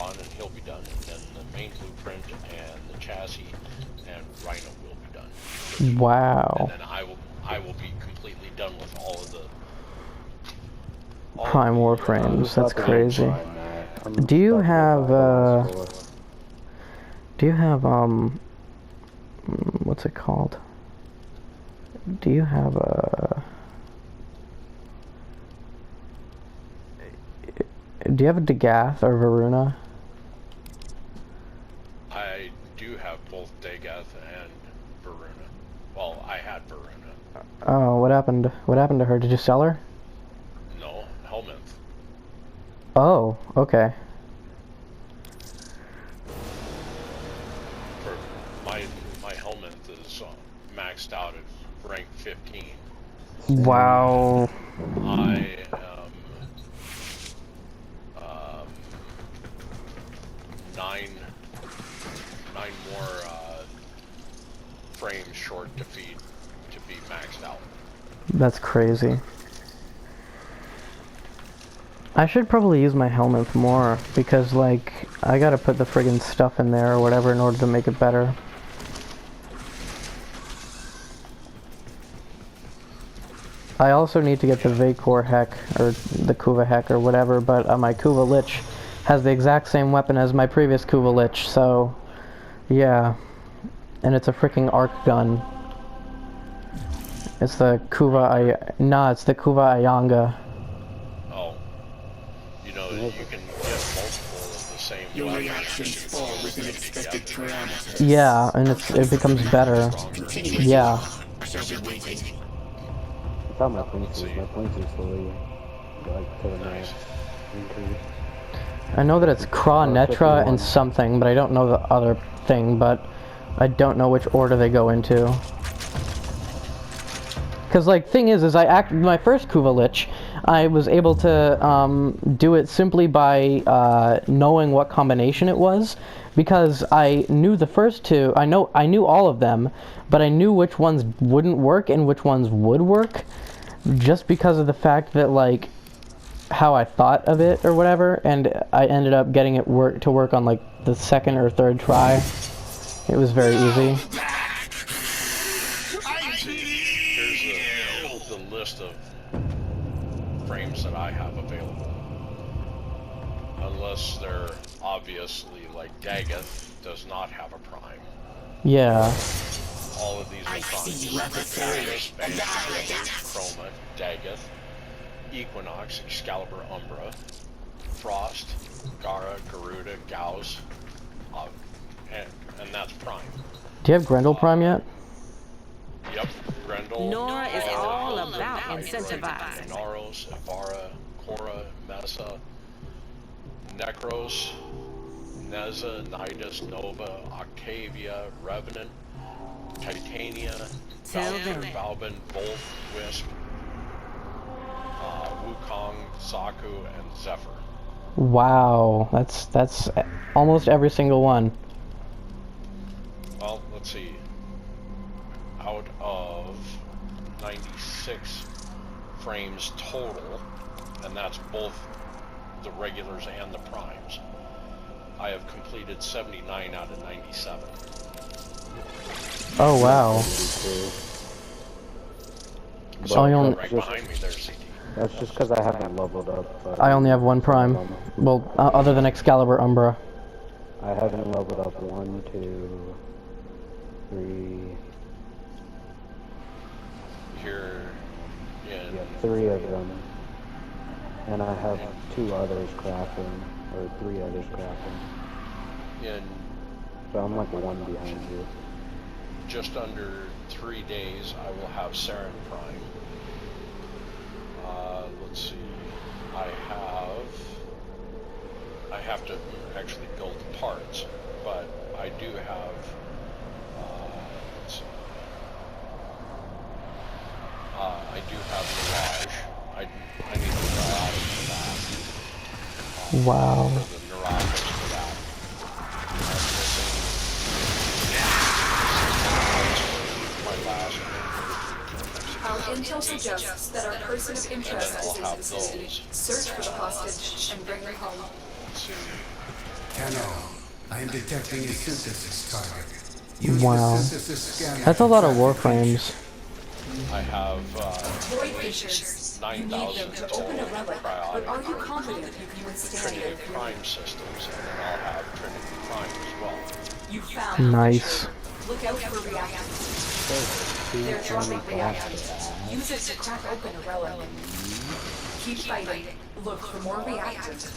on, and he'll be done. And then the main blueprint and the chassis and Rhino will be done. Wow. And then I will be completely done with all of the Prime Warframes. That's crazy. Do you have what's it called? Do you have a Dagath or Varuna? I do have both Dagath and Varuna. Well, I had Varuna. Oh, what happened? What happened to her? Did you sell her? No, Helminth. Oh, okay. For my Helminth is maxed out at rank 15. Wow. I am nine more frames short to be maxed out. That's crazy. I should probably use my Helminth more because, like, I gotta put the friggin' stuff in there or whatever in order to make it better. I also need to get the Vacor Heck, or the Kuva Heck, or whatever, but my Kuva Lich has the exact same weapon as my previous Kuva Lich, so, yeah. And it's a freaking arc gun. It's the it's the Kuva Ayanga. Oh. You know, you can get multiple of the same Your reactions fall within expected parameters. Yeah, and it becomes better. Yeah. It's how my points are slowly, like, to the max increase. I know that it's Kra, Netra, and something, but I don't know the other thing, but I don't know which order they go into. Because, like, thing is my first Kuva Lich, I was able to do it simply by knowing what combination it was, because I knew the first two, I knew all of them, but I knew which ones wouldn't work and which ones would work, just because of the fact that, like, how I thought of it or whatever, and I ended up getting it to work on, like, the second or third try. It was very easy. Here's the list of frames that I have available. Unless they're obviously, like, Dagath does not have a prime. Yeah. All of these are primes. Chroma, Dagath, Equinox, Excalibur, Umbra, Frost, Gara, Garuda, Gauss, and that's prime. Do you have Grendel Prime yet? Yep, Grendel. Nora is all about incentivizing. Naros, Ivara, Korra, Mesa, Necros, Neza, Nidus, Nova, Octavia, Revenant, Titania, Valbin, Volt, Wisp, Wukong, Zaku, and Zephyr. Wow, that's almost every single one. Well, let's see. Out of 96 frames total, and that's both the regulars and the primes, I have completed 79 out of 97. Oh wow. So only, right behind me there, CT. That's just because I haven't leveled up. I only have one prime. Well, other than Excalibur Umbra. I haven't leveled up 1, 2, 3. Here in... Yeah, 3 of them. And I have 2 others crafting, or 3 others crafting. In So I'm like 1 behind you. just under 3 days, I will have Saren Prime. Let's see. I have to actually build parts, but I do have. Let's see. I do have Mirage. I need the Neurotic for that. Wow. The Neurotic for that. I'm missing my last. Our intel suggests that our person of interest is in the vicinity. Search for the hostage and bring her home. Let's see. I am detecting a synthesis target. Use Wow. the synthesis scanner. That's a lot of Warframes. I have Void fissures. You need them 9,000 to open a total relic, but are you cryotic confident you can withstand Trinity their Prime systems, and then I'll have Trinity Prime as well. You found the Nice. fissure. Look out for reactors. They're dropping reactors. Use it to crack open a relic. Keep fighting. Look for more reactors.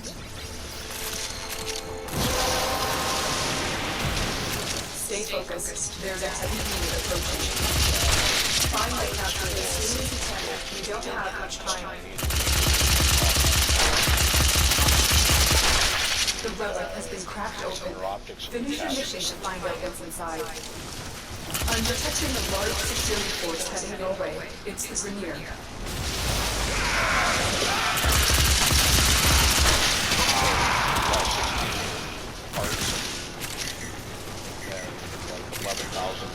Stay focused. There's a heavy unit approaching. Find the capture as soon as you can. We don't have much time. The relic has been cracked open. Finish your mission to find out what's inside. I'm detecting a large security force heading your way. It's the Grenier. Parts and like 11,000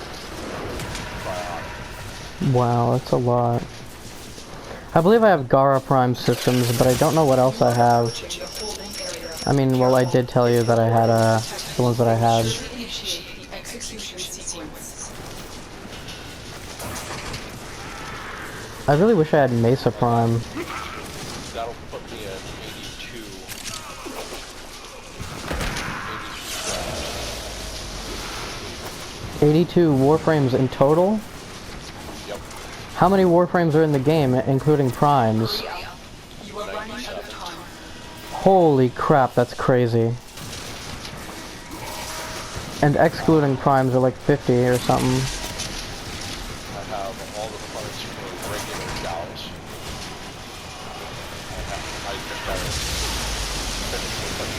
cryotic. Wow, that's a lot. I believe I have Gara Prime systems, but I don't know what else I have. I mean, well, I did tell you that I had the ones that I had. Initiate the execution sequence. I really wish I had Mesa Prime. That'll put me at 82. 82 Warframes in total? Yep. How many Warframes are in the game, including Primes? You are running out of time. Holy crap, that's crazy. And excluding Primes are like 50 or something. I have all the parts for regular Gauss. I just got to finish with them.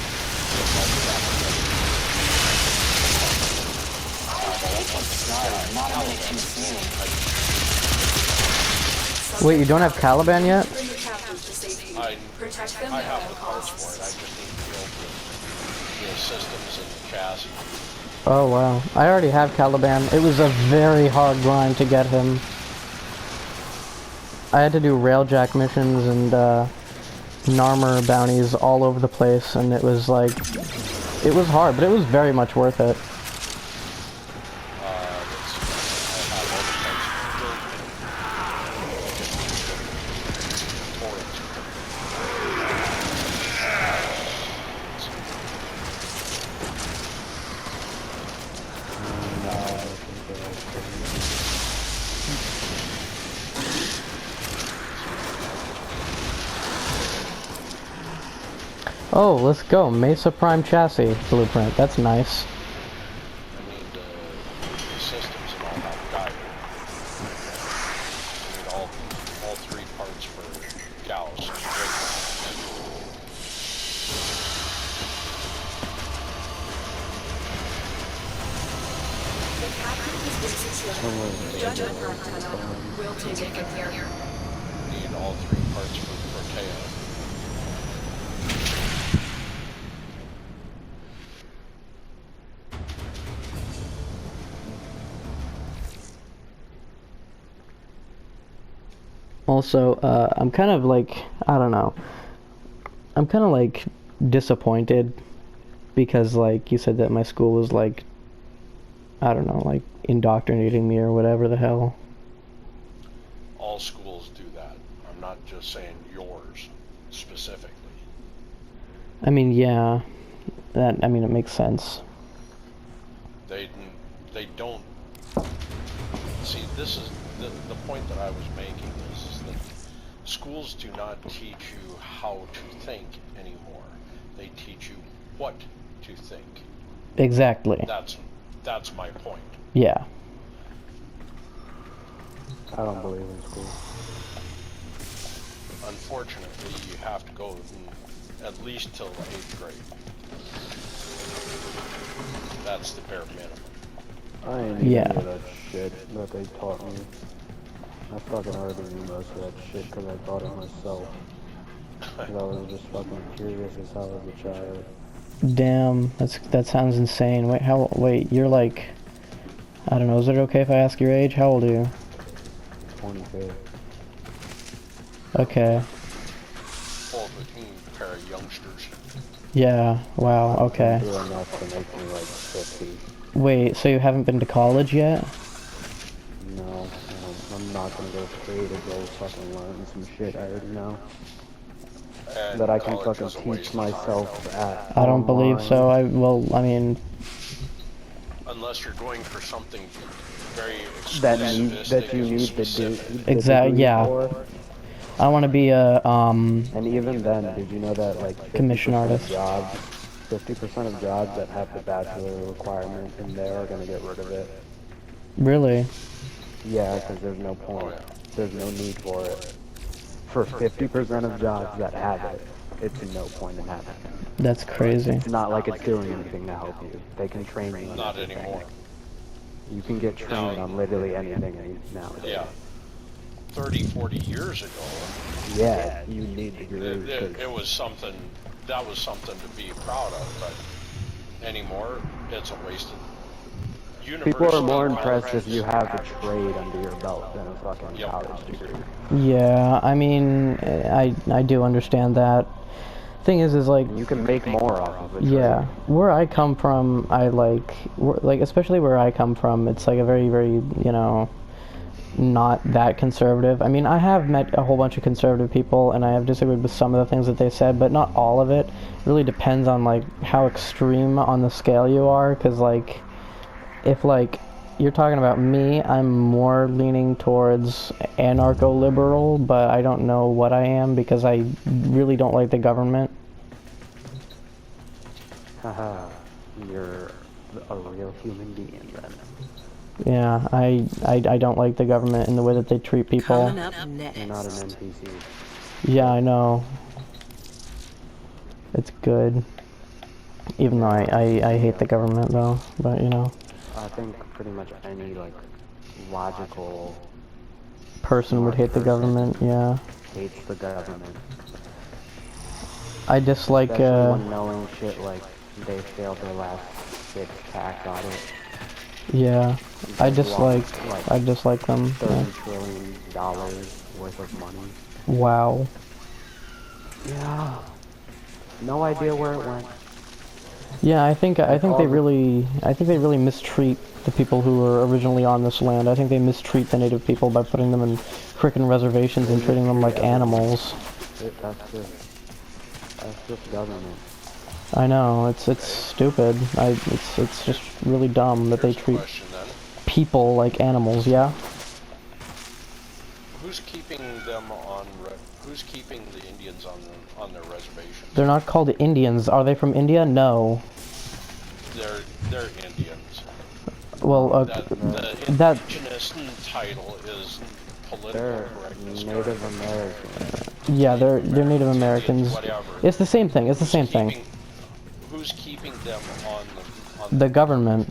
Wait, you don't have Caliban yet? Bring the captives to safety. I Protect them I at have all the parts costs. for it. I just need to build the systems and the chassis. Oh wow, I already have Caliban. It was a very hard grind to get him. I had to do railjack missions and Narmer bounties all over the place, and it was like, it was hard, but it was very much worth it. Oh, let's go. Mesa Prime chassis blueprint. That's nice. I need the systems and all that guided. I need all three parts for Gauss. The captive has been secured. Judge her antenna. We'll take it from here. Need all three parts for Protea. Also, I'm kind of like, I don't know. I'm kind of like disappointed because like you said that my school was like, I don't know, like indoctrinating me or whatever the hell. All schools do that. I'm not just saying yours specifically. I mean, yeah, I mean, it makes sense. They don't see. This is the point that I was making is that schools do not teach you how to think anymore. They teach you what to think. Exactly. That's my point. Yeah. I don't believe in school. Unfortunately, you have to go at least till 8th grade. That's the bare minimum. I ain't even Yeah. knew that shit that they taught me. I fucking already knew most of that shit because I taught it myself. 'Cause I was just fucking curious as hell as a child. Damn, that sounds insane. Wait, you're like, I don't know, is it okay if I ask your age? How old are you? 25. Okay. Full between pair of youngsters. Yeah, wow, okay. Do enough to make me like 50. Wait, so you haven't been to college yet? No, I'm not gonna go pay to go fucking learn some shit I already know. And That I can college fucking is a waste teach of time, myself at I don't believe so. I mean, unless you're going for something very that you and need specific. the Exactly, degree yeah. for. I want to be a, And even then, did you know that like 50% commission of artist. jobs, 50% of jobs that have the bachelor requirement in there are gonna get rid of it? Really? Yeah, because there's no point. yeah. There's no need for it. For 50% of jobs that have it, it's no point in having it. That's crazy. It's not like it's doing anything to help you. They can train you on Not everything. anymore. You can get trained on literally anything nowadays. Yeah. 30, 40 years ago, Yeah, you need degrees. it was something, that was something to be proud of, but anymore, it's a waste of People are more impressed if you have a trade under your belt than a fucking Yep. college degree. Yeah, I mean, I do understand that. Thing is like, You can make more off of a trade. yeah, where I come from, especially where I come from, it's like a very, very, you know, not that conservative. I mean, I have met a whole bunch of conservative people, and I have disagreed with some of the things that they said, but not all of it. It really depends on, like, how extreme on the scale you are, because, like, if, like, you're talking about me, I'm more leaning towards anarcho-liberal, but I don't know what I am, because I really don't like the government. Haha, you're a real human being then. Yeah, I don't like the government in the way that they treat people. Coming up You're not an next. NPC. Yeah, I know. It's good. Even though I hate the government, though. But, you know. I think pretty much any, like, logical Person would hate the government, yeah. hates the government. I dislike, Especially when knowing shit like they failed their last 6 tax audit. yeah. I They've dislike lost, them. $30 Yeah. trillion worth of money. Wow. Yeah. No idea where it went. Yeah, I think they really mistreat the people who were originally on this land. I think they mistreat the native people by putting them in frickin' reservations and treating them like animals. That's just government. I know, it's stupid. It's just really dumb that they treat Question then. people like animals, yeah? Who's keeping them on, who's keeping the Indians on their reservations? They're not called Indians. Are they from India? No. They're Indians. Well, The indigenous title is political They're correctness. Native American. yeah, they're Native Americans. Whatever. It's the same thing. It's the same thing. Who's keeping them on The government,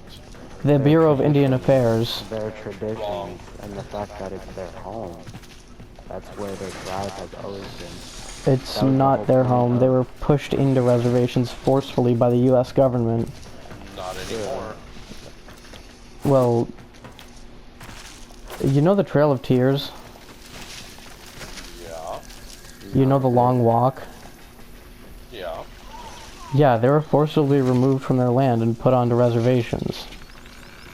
the Bureau of Indian Affairs. Their traditions and the fact that it's their home. That's where their tribe has always been. It's That was the not whole their point home. of- They were pushed into reservations forcefully by the U.S. government. Not anymore. Well, you know the Trail of Tears? Yeah. You know the Long Walk? Yeah. Yeah, they were forcibly removed from their land and put onto reservations.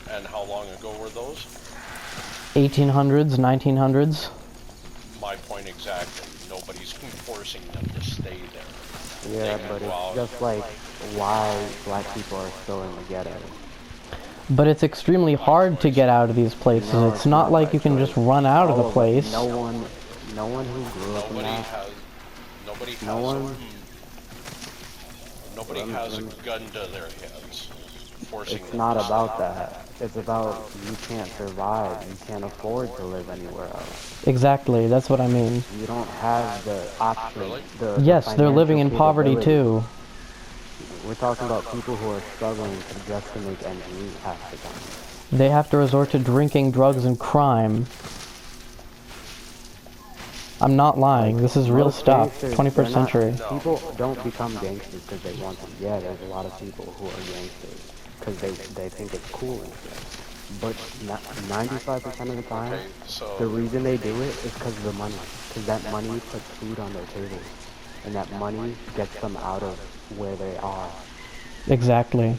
And how long ago were those? 1800s, 1900s. My point exactly. Nobody's forcing them to stay there. Yeah, They can but go it's out. just like why black people are still in the ghetto. But it's extremely hard to get out of these places. No, It's not like by you can choice. just run out of the All it. place. No one who grew up in that. Nobody has a gun to their heads, forcing It's them not to about stay. that. It's about you can't survive. You can't afford to live anywhere else. Exactly, that's what I mean. You don't have the option. Really? The Yes, they're living in financial poverty capability. too. We're talking about people who are struggling just to make ends meet half the time. They have to resort to drinking, drugs, and crime. I'm not lying. This is real Most stuff. gangsters, 21st they're not- century. People don't become gangsters because they want to. Yeah, there's a lot of people who are gangsters because they think it's cool and stuff. But 95% of the time, Okay, so the reason they do it is because of the money. Because that money puts food on their table. and that money gets them out of where they are. Exactly.